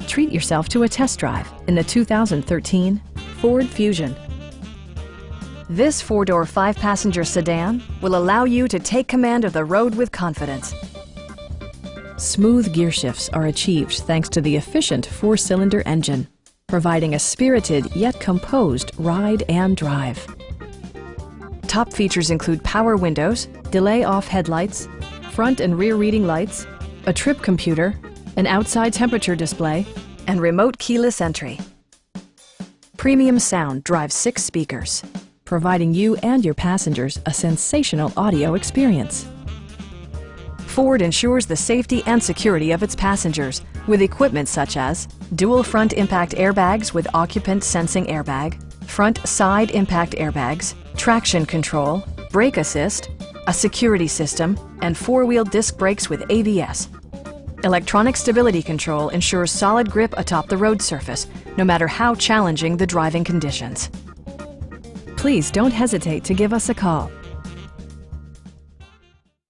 treat yourself to a test drive in the 2013 Ford Fusion. This four-door, five-passenger sedan will allow you to take command of the road with confidence. Smooth gear shifts are achieved thanks to the efficient four-cylinder engine, providing a spirited yet composed ride and drive. Top features include power windows, delay-off headlights, front and rear reading lights, a trip computer, an outside temperature display, and remote keyless entry. Premium sound drives 6 speakers, providing you and your passengers a sensational audio experience. Ford ensures the safety and security of its passengers with equipment such as dual front impact airbags with occupant sensing airbag, front side impact airbags, traction control, brake assist, a security system, and four-wheel disc brakes with ABS. Electronic stability control ensures solid grip atop the road surface, no matter how challenging the driving conditions. Please don't hesitate to give us a call.